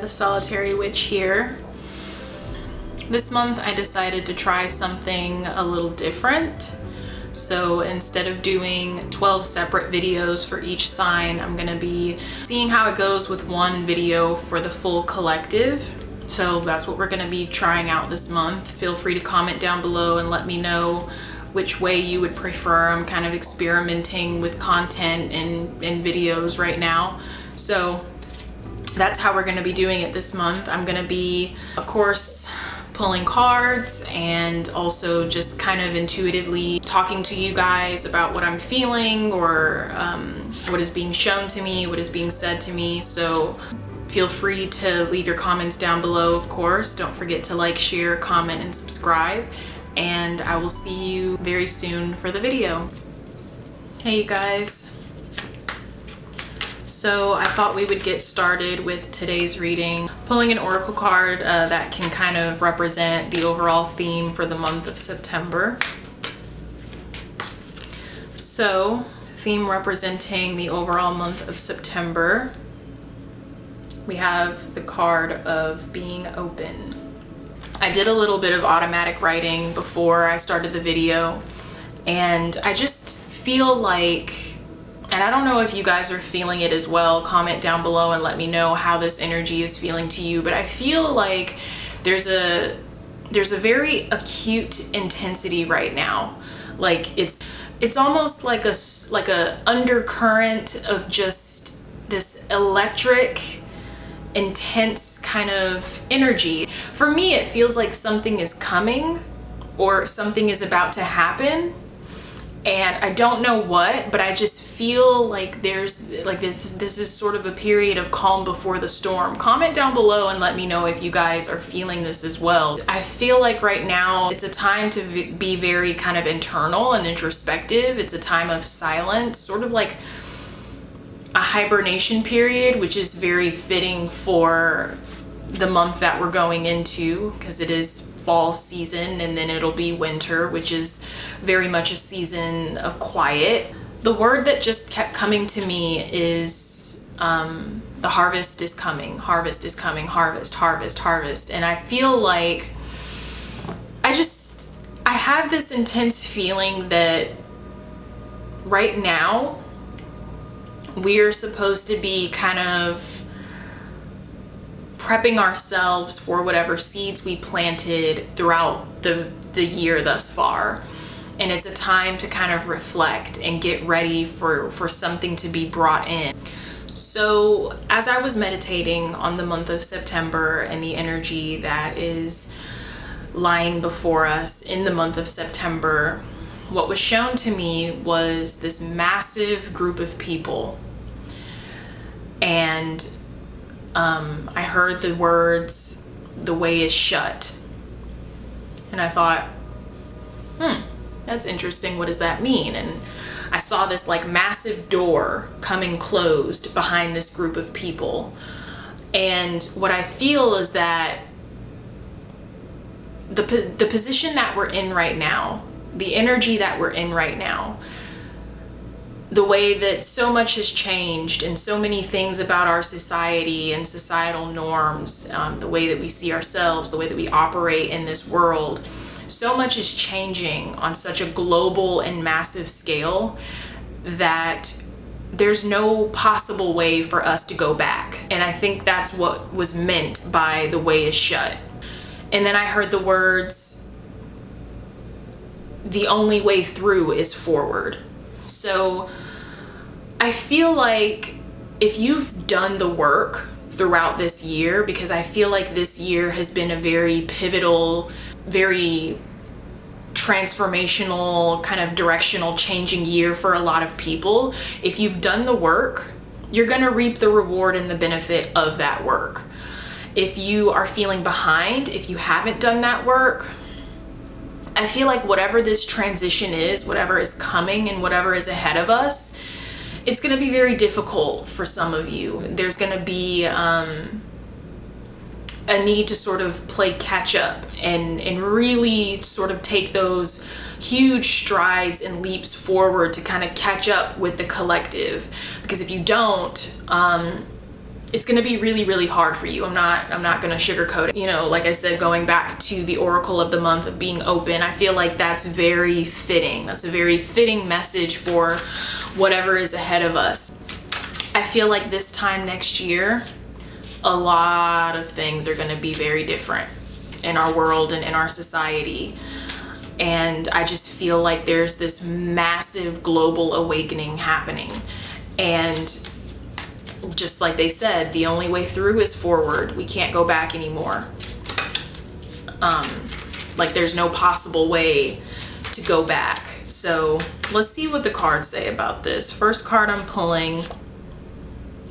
the Solitary Witch here. This month I decided to try something a little different. So instead of doing 12 separate videos for each sign, I'm gonna be seeing how it goes with one video for the full collective. So that's what we're gonna be trying out this month. Feel free to comment down below and let me know which way you would prefer. I'm kind of experimenting with content and videos right now. So that's how we're gonna be doing it this month. I'm gonna be, of course, pulling cards and also just kind of intuitively talking to you guys about what I'm feeling or what is being shown to me, what is being said to me. So feel free to leave your comments down below, of course. Don't forget to like, share, comment, and subscribe. And I will see you very soon for the video. Hey you guys. So I thought we would get started with today's reading, pulling an oracle card that can kind of represent the overall theme for the month of September. So, theme representing the overall month of September, we have the card of being open. I did a little bit of automatic writing before I started the video, and I just feel like, and I don't know if you guys are feeling it as well, comment down below and let me know how this energy is feeling to you, but I feel like there's a very acute intensity right now. Like it's almost like a undercurrent of just this electric, intense kind of energy. For me, it feels like something is coming or something is about to happen. And I don't know what, but I just feel like there's like this is sort of a period of calm before the storm. Comment down below and let me know if you guys are feeling this as well. I feel like right now it's a time to be very kind of internal and introspective. It's a time of silence, sort of like a hibernation period, which is very fitting for the month that we're going into, because it is fall season and then it'll be winter, which is very much a season of quiet. The word that just kept coming to me is the harvest is coming, harvest is coming, harvest, harvest, harvest. And I feel like I have this intense feeling that right now we are supposed to be kind of prepping ourselves for whatever seeds we planted throughout the year thus far. And it's a time to kind of reflect and get ready for something to be brought in. So as I was meditating on the month of September and the energy that is lying before us in the month of September, what was shown to me was this massive group of people. And I heard the words, "the way is shut." And I thought, that's interesting. What does that mean? And I saw this like massive door coming closed behind this group of people. And what I feel is that the position that we're in right now, the energy that we're in right now, the way that so much has changed and so many things about our society and societal norms, the way that we see ourselves, the way that we operate in this world, so much is changing on such a global and massive scale that there's no possible way for us to go back. And I think that's what was meant by the way is shut. And then I heard the words, the only way through is forward. So I feel like if you've done the work throughout this year, because I feel like this year has been a very pivotal, very transformational, kind of directional changing year for a lot of people. If you've done the work, you're gonna reap the reward and the benefit of that work. If you are feeling behind, if you haven't done that work, I feel like whatever this transition is, whatever is coming and whatever is ahead of us, it's going to be very difficult for some of you. There's going to be a need to sort of play catch up and really sort of take those huge strides and leaps forward to kind of catch up with the collective. Because if you don't, it's going to be really, really hard for you. I'm not going to sugarcoat it. You know, like I said, going back to the oracle of the month of being open, I feel like that's very fitting. That's a very fitting message for whatever is ahead of us. I feel like this time next year, a lot of things are going to be very different in our world and in our society. And I just feel like there's this massive global awakening happening. And just like they said, the only way through is forward. We can't go back anymore. Like there's no possible way to go back. So let's see what the cards say about this. First card I'm pulling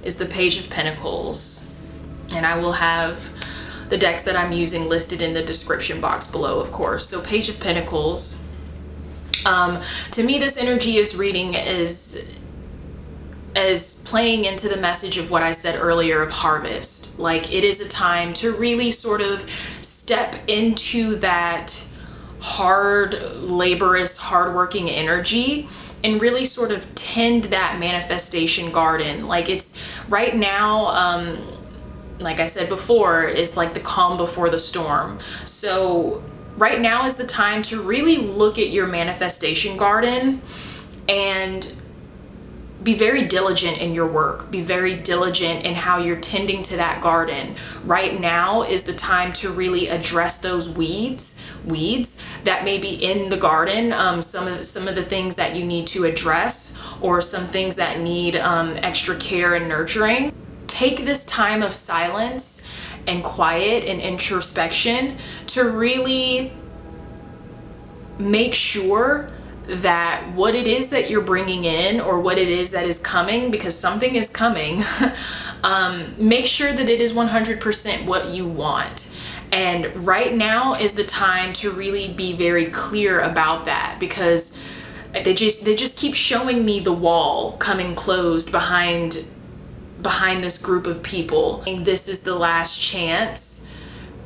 is the Page of Pentacles. And I will have the decks that I'm using listed in the description box below, of course. So Page of Pentacles. To me, this energy is reading as playing into the message of what I said earlier of harvest. Like it is a time to really sort of step into that hard, laborious, hardworking energy and really sort of tend that manifestation garden. Like it's right now, like I said before, it's like the calm before the storm. So right now is the time to really look at your manifestation garden and be very diligent in your work. Be very diligent in how you're tending to that garden. Right now is the time to really address those weeds that may be in the garden. Some of the things that you need to address, or some things that need extra care and nurturing. Take this time of silence and quiet and introspection to really make sure that what it is that you're bringing in, or what it is that is coming, because something is coming, make sure that it is 100% what you want. And right now is the time to really be very clear about that, because they just keep showing me the wall coming closed behind this group of people. And this is the last chance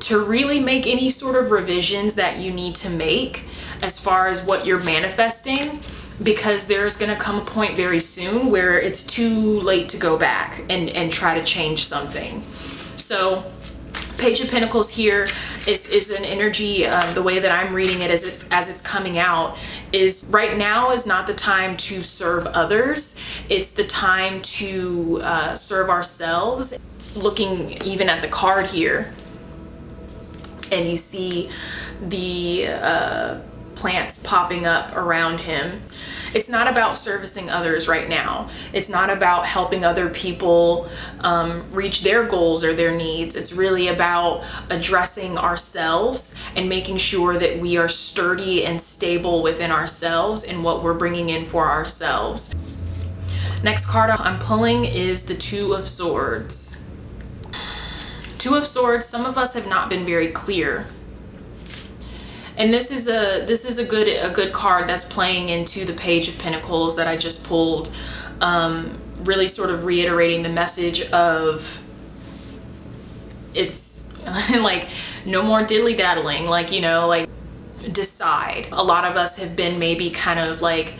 to really make any sort of revisions that you need to make as far as what you're manifesting, because there's going to come a point very soon where it's too late to go back and try to change something. So Page of Pentacles here is an energy, the way that I'm reading it as it's coming out, is right now is not the time to serve others. It's the time to serve ourselves. Looking even at the card here, and you see the plants popping up around him. It's not about servicing others right now. It's not about helping other people reach their goals or their needs. It's really about addressing ourselves and making sure that we are sturdy and stable within ourselves and what we're bringing in for ourselves. Next card I'm pulling is the Two of Swords. Two of Swords, some of us have not been very clear. And this is a good card that's playing into the Page of Pentacles that I just pulled, really sort of reiterating the message of it's like no more diddly daddling, like, you know, like decide. A lot of us have been maybe kind of like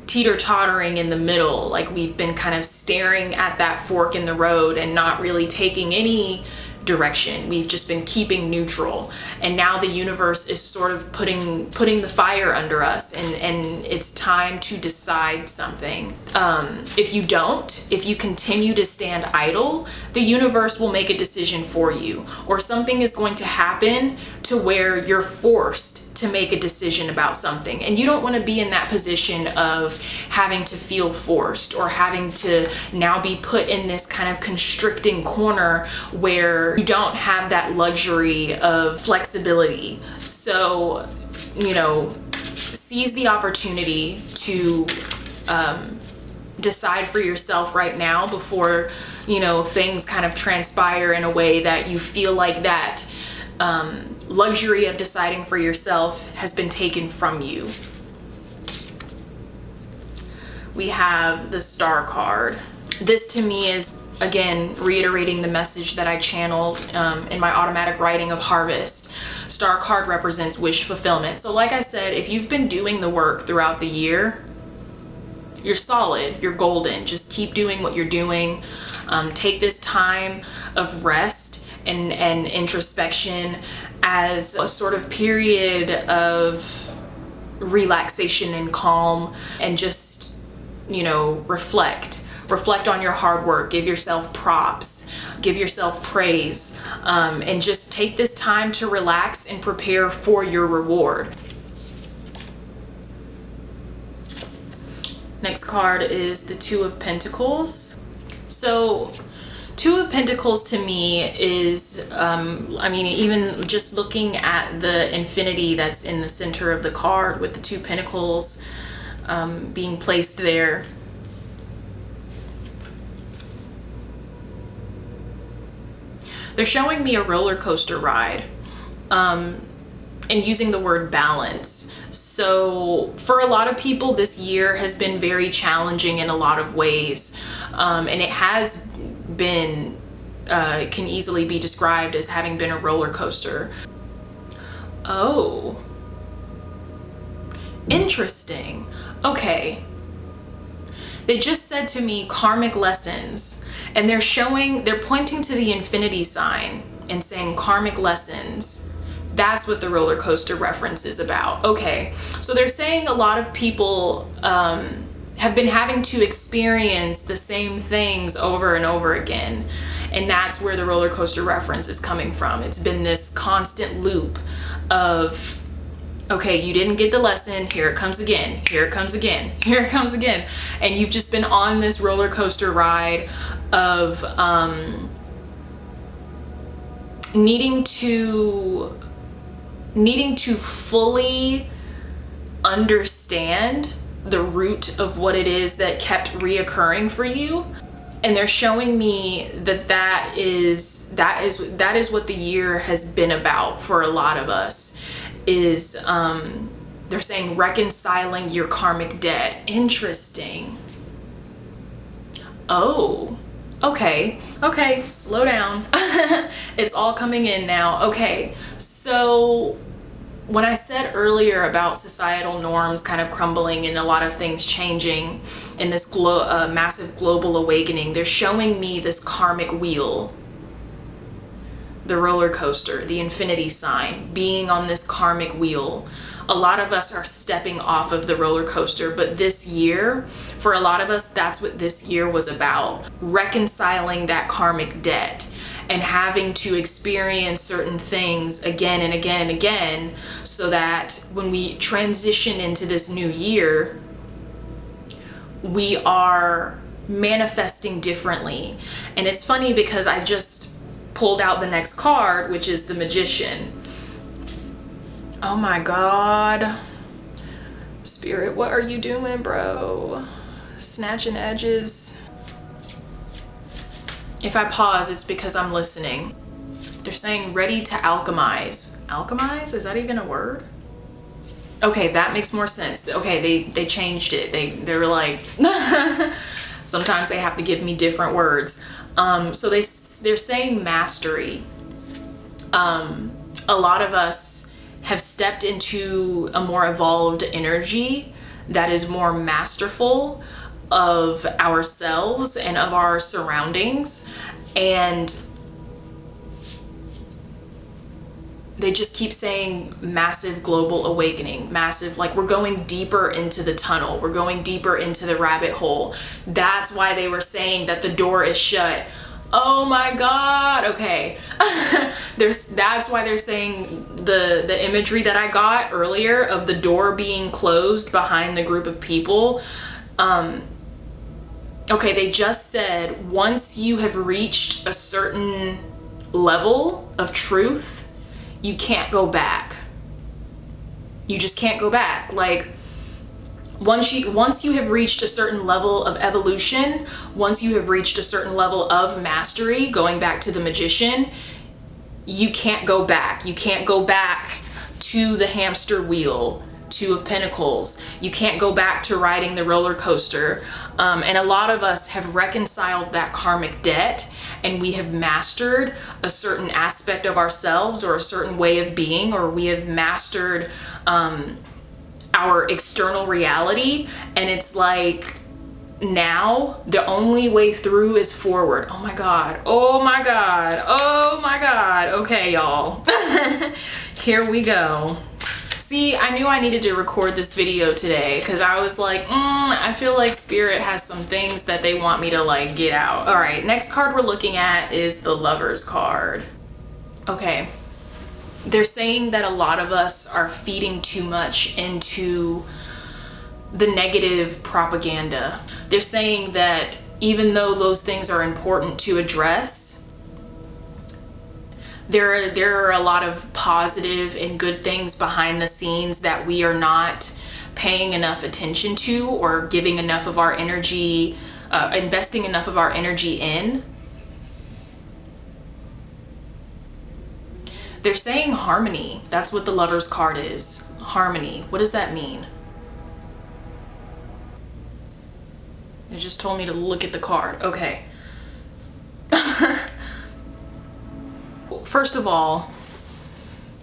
teeter-tottering in the middle, like we've been kind of staring at that fork in the road and not really taking any direction. We've just been keeping neutral, and now the universe is sort of putting the fire under us, and it's time to decide something. If you continue to stand idle, the universe will make a decision for you, or something is going to happen to where you're forced to make a decision about something, and you don't want to be in that position of having to feel forced or having to now be put in this kind of constricting corner where you don't have that luxury of flexibility. So, you know, seize the opportunity to decide for yourself right now before, you know, things kind of transpire in a way that you feel like that luxury of deciding for yourself has been taken from you. We have the Star card. This to me is, again, reiterating the message that I channeled in my automatic writing of harvest. Star card represents wish fulfillment. So like I said, if you've been doing the work throughout the year, you're solid, you're golden. Just keep doing what you're doing. Take this time of rest and introspection as a sort of period of relaxation and calm, and just, you know, reflect on your hard work, give yourself props, give yourself praise, and just take this time to relax and prepare for your reward. Next card is the Two of Pentacles. So Two of Pentacles to me is, I mean, even just looking at the infinity that's in the center of the card with the two pentacles being placed there. They're showing me a roller coaster ride, and using the word balance. So for a lot of people, this year has been very challenging in a lot of ways, and it has been, can easily be described as having been a roller coaster. Oh, interesting. Okay. They just said to me karmic lessons, and they're pointing to the infinity sign and saying karmic lessons. That's what the roller coaster reference is about. Okay, so they're saying a lot of people have been having to experience the same things over and over again, and that's where the roller coaster reference is coming from. It's been this constant loop of, okay, you didn't get the lesson, here it comes again, here it comes again, here it comes again. And you've just been on this roller coaster ride of needing to fully understand the root of what it is that kept reoccurring for you. And they're showing me that is what the year has been about for a lot of us, is they're saying reconciling your karmic debt. Interesting. Oh, okay, slow down. It's all coming in now. Okay, so when I said earlier about societal norms kind of crumbling and a lot of things changing in this massive global awakening, they're showing me this karmic wheel, the roller coaster, the infinity sign, being on this karmic wheel. A lot of us are stepping off of the roller coaster, but this year, for a lot of us, that's what this year was about. Reconciling that karmic debt and having to experience certain things again and again and again, so that when we transition into this new year, we are manifesting differently. And it's funny because I just pulled out the next card, which is the Magician. Oh my God. Spirit, what are you doing, bro? Snatching edges. If I pause, it's because I'm listening. They're saying ready to alchemize. Alchemize? Is that even a word? Okay, that makes more sense. Okay, they changed it. They were like, sometimes they have to give me different words. So they're saying mastery. A lot of us have stepped into a more evolved energy that is more masterful of ourselves and of our surroundings, and they just keep saying massive global awakening, massive, like we're going deeper into the tunnel, we're going deeper into the rabbit hole. That's why they were saying that the door is shut. Oh my God, okay. That's why they're saying the imagery that I got earlier of the door being closed behind the group of people. Okay, they just said once you have reached a certain level of truth, you can't go back. You just can't go back. Like, once you have reached a certain level of evolution, once you have reached a certain level of mastery, going back to the Magician, you can't go back. You can't go back to the hamster wheel, Two of Pentacles. You can't go back to riding the roller coaster. And a lot of us have reconciled that karmic debt, and we have mastered a certain aspect of ourselves or a certain way of being, or we have mastered our external reality. And it's like now the only way through is forward. Oh my God. Oh my God. Oh my God. Okay, y'all. Here we go. See, I knew I needed to record this video today because I was like, I feel like Spirit has some things that they want me to like get out. All right, next card we're looking at is the Lover's card. Okay, they're saying that a lot of us are feeding too much into the negative propaganda. They're saying that even though those things are important to address, there are a lot of positive and good things behind the scenes that we are not paying enough attention to or giving enough of our energy, investing enough of our energy in. They're saying harmony. That's what the Lover's card is. Harmony. What does that mean? It just told me to look at the card. Okay. First of all,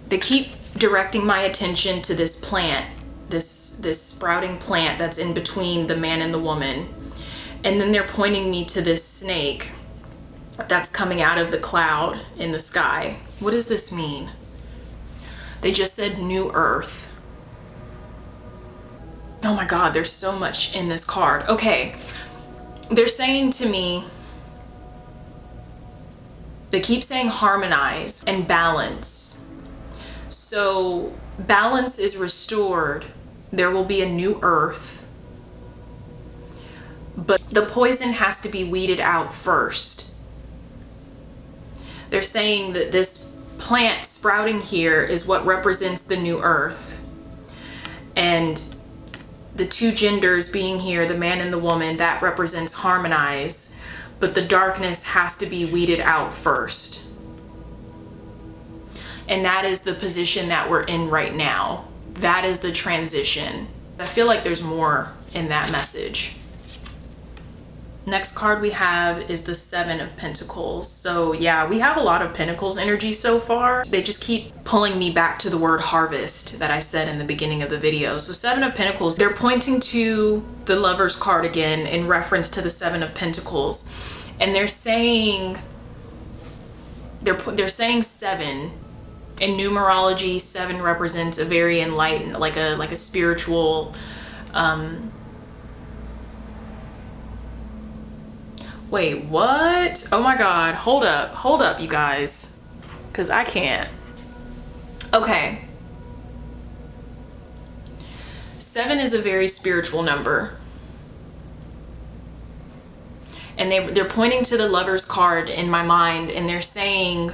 they keep directing my attention to this plant, this sprouting plant that's in between the man and the woman. And then they're pointing me to this snake that's coming out of the cloud in the sky. What does this mean? They just said new earth. Oh my God, there's so much in this card. Okay, they're saying to me, they keep saying harmonize and balance. So balance is restored. There will be a new earth. But the poison has to be weeded out first. They're saying that this plant sprouting here is what represents the new earth. And the two genders being here, the man and the woman, that represents harmonize. But the darkness has to be weeded out first. And that is the position that we're in right now. That is the transition. I feel like there's more in that message. Next card we have is the Seven of Pentacles. So yeah, we have a lot of Pentacles energy so far. They just keep pulling me back to the word harvest that I said in the beginning of the video. So Seven of Pentacles, they're pointing to the Lover's card again in reference to the Seven of Pentacles. And they're saying, they're saying seven. In numerology, seven represents a very enlightened, like a spiritual, wait, what? Oh my God, hold up, you guys, because I can't. Okay. Seven is a very spiritual number. And they're pointing to the Lover's card in my mind, and they're saying,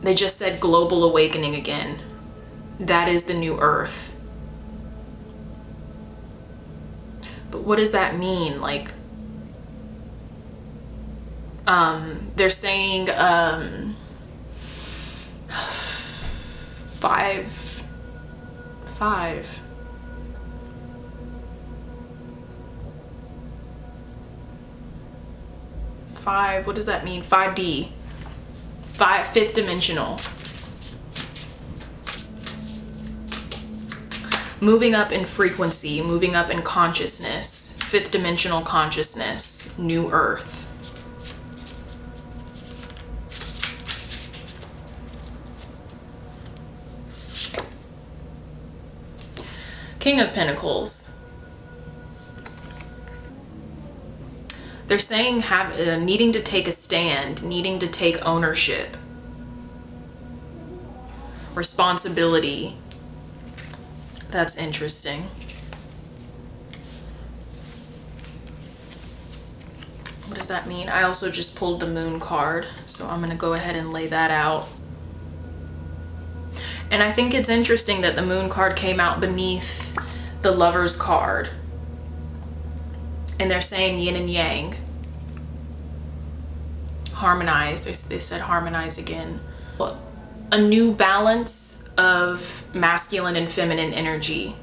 they just said global awakening again. That is the new earth. But what does that mean? Like, they're saying, five. What does that mean? 5D. Fifth dimensional. Moving up in frequency, moving up in consciousness. Fifth dimensional consciousness. New earth. King of Pentacles. They're saying needing to take a stand, needing to take ownership, responsibility. That's interesting. What does that mean? I also just pulled the Moon card, so I'm going to go ahead and lay that out. And I think it's interesting that the Moon card came out beneath the Lover's card. And they're saying yin and yang. Harmonize. They said harmonize again. A new balance of masculine and feminine energy.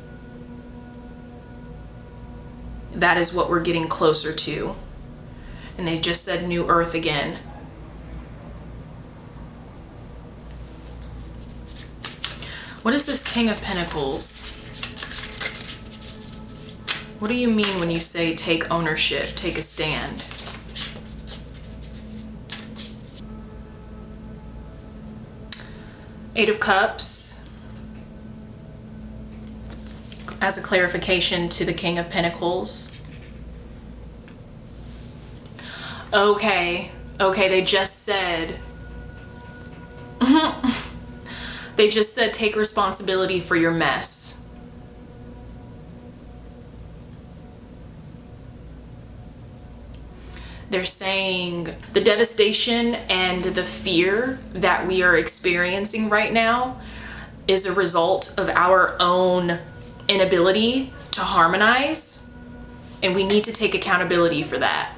That is what we're getting closer to. And they just said new earth again. What is this King of Pentacles? What do you mean when you say take ownership, take a stand? Eight of Cups. As a clarification to the King of Pentacles. Okay, they just said, they just said take responsibility for your mess. They're saying the devastation and the fear that we are experiencing right now is a result of our own inability to harmonize, and we need to take accountability for that.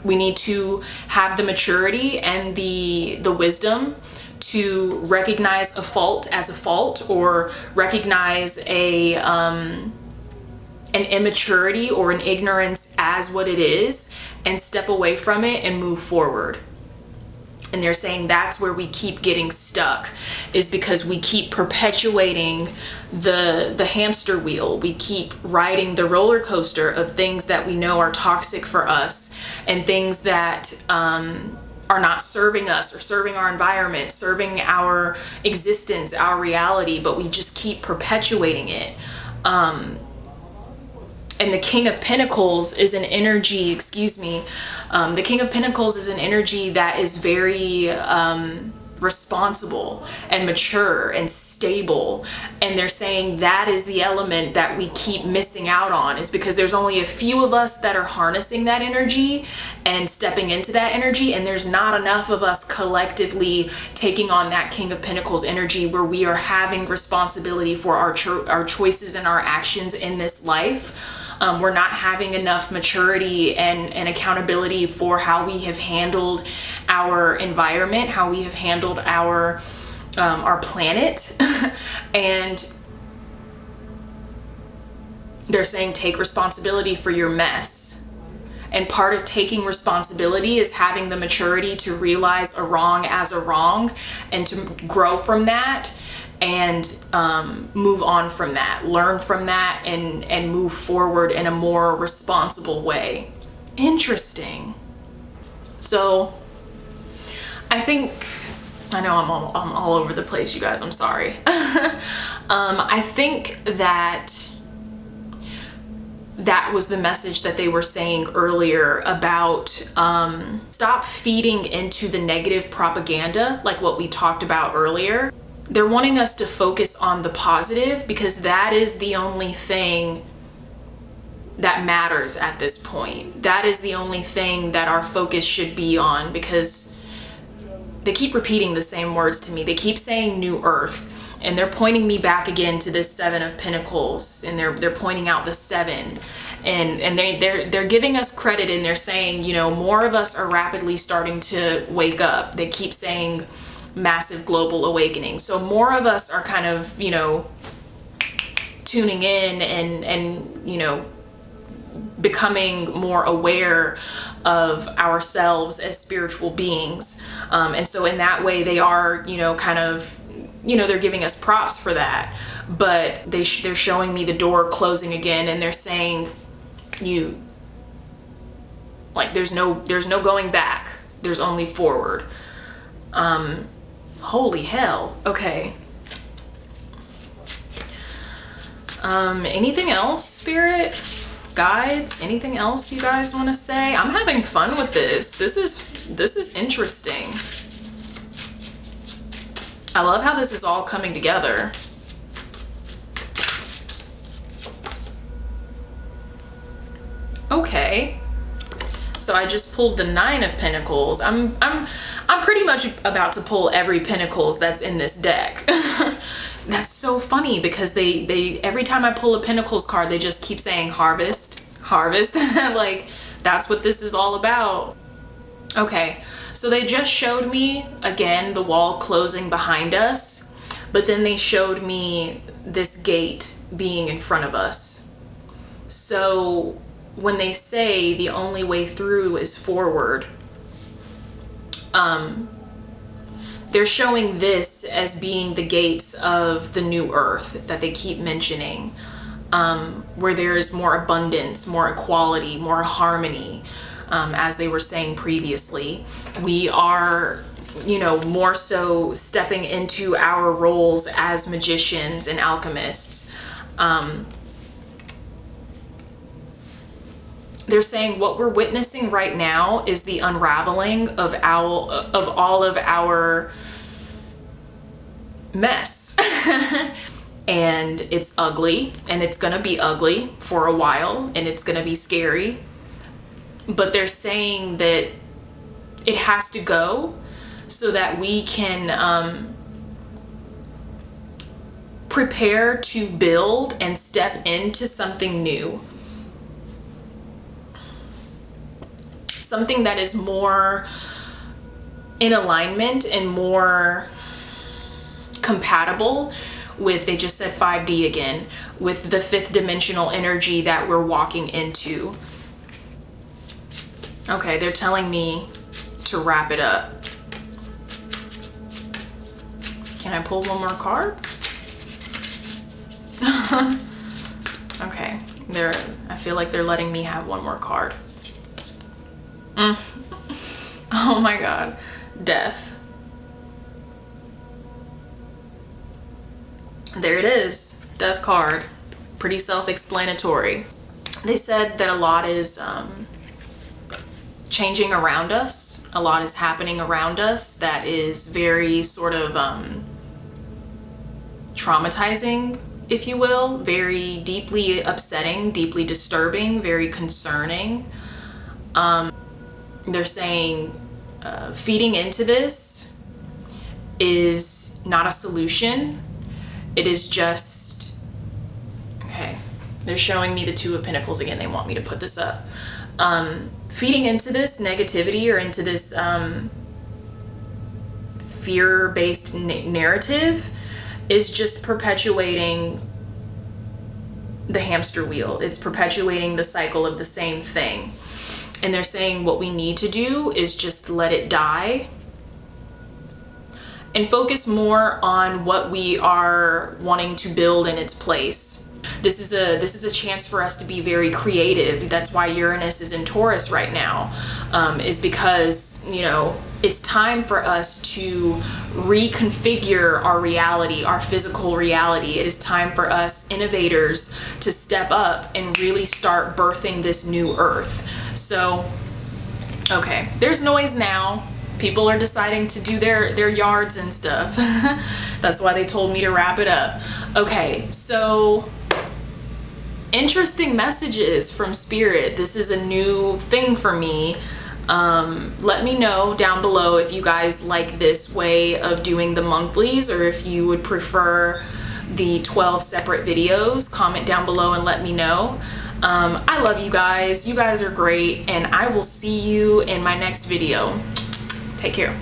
We need to have the maturity and the wisdom to recognize a fault as a fault, or recognize an immaturity or an ignorance as what it is, and step away from it and move forward. And they're saying that's where we keep getting stuck, is because we keep perpetuating the hamster wheel. We keep riding the roller coaster of things that we know are toxic for us, and things that are not serving us or serving our environment, serving our existence, our reality, but we just keep perpetuating it. And the King of Pentacles is an energy, the King of Pentacles is an energy that is very responsible and mature and stable. And they're saying that is the element that we keep missing out on, is because there's only a few of us that are harnessing that energy and stepping into that energy. And there's not enough of us collectively taking on that King of Pentacles energy, where we are having responsibility for our choices and our actions in this life. We're not having enough maturity and accountability for how we have handled our environment, how we have handled our planet. And they're saying take responsibility for your mess. And part of taking responsibility is having the maturity to realize a wrong as a wrong, and to grow from that, and move on from that, learn from that, and move forward in a more responsible way. Interesting. So I think, I know I'm all over the place, you guys, I'm sorry. I think that was the message that they were saying earlier about stop feeding into the negative propaganda, like what we talked about earlier. They're wanting us to focus on the positive, because that is the only thing that matters at this point. That is the only thing that our focus should be on, because they keep repeating the same words to me. They keep saying New Earth, and they're pointing me back again to this Seven of Pentacles, and they're pointing out the seven, and they're giving us credit, and they're saying, you know, more of us are rapidly starting to wake up. They keep saying massive global awakening. So more of us are kind of, you know, tuning in and you know, becoming more aware of ourselves as spiritual beings. And so in that way, they are, you know, kind of, you know, they're giving us props for that. But they're showing me the door closing again, and they're saying, there's no going back. There's only forward. Holy hell. Okay. Anything else, Spirit? Guides? Anything else you guys want to say? I'm having fun with this. This is interesting. I love how this is all coming together. Okay. So I just pulled the Nine of Pentacles. I'm pretty much about to pull every Pentacles that's in this deck. That's so funny, because they every time I pull a Pentacles card, they just keep saying harvest, harvest. Like, that's what this is all about. Okay, so they just showed me, again, the wall closing behind us, but then they showed me this gate being in front of us. So when they say the only way through is forward, they're showing this as being the gates of the new earth that they keep mentioning. where there's more abundance, more equality, more harmony, as they were saying previously. We are, you know, more so stepping into our roles as magicians and alchemists. They're saying what we're witnessing right now is the unraveling of all of our mess. And it's ugly, and it's gonna be ugly for a while, and it's gonna be scary. But they're saying that it has to go so that we can prepare to build and step into something new. Something that is more in alignment and more compatible with, they just said 5D again, with the fifth dimensional energy that we're walking into. Okay, they're telling me to wrap it up. Can I pull one more card? Okay, I feel like they're letting me have one more card. Oh my God, death. There it is, death card. Pretty self-explanatory. They said that a lot is changing around us. A lot is happening around us that is very sort of traumatizing, if you will, very deeply upsetting, deeply disturbing, very concerning. They're saying feeding into this is not a solution. It is just, okay, they're showing me the Two of Pentacles again. They want me to put this up. Feeding into this negativity or into this fear-based narrative is just perpetuating the hamster wheel. It's perpetuating the cycle of the same thing. And they're saying what we need to do is just let it die and focus more on what we are wanting to build in its place. This is a chance for us to be very creative. That's why Uranus is in Taurus right now, is because, you know, it's time for us to reconfigure our reality, our physical reality. It is time for us innovators to step up and really start birthing this new earth. So, okay, there's noise now. People are deciding to do their yards and stuff. That's why they told me to wrap it up. Okay, so interesting messages from Spirit. This is a new thing for me. Let me know down below if you guys like this way of doing the monthlies, or if you would prefer the 12 separate videos. Comment down below and let me know. I love you guys. You guys are great, and I will see you in my next video. Take care.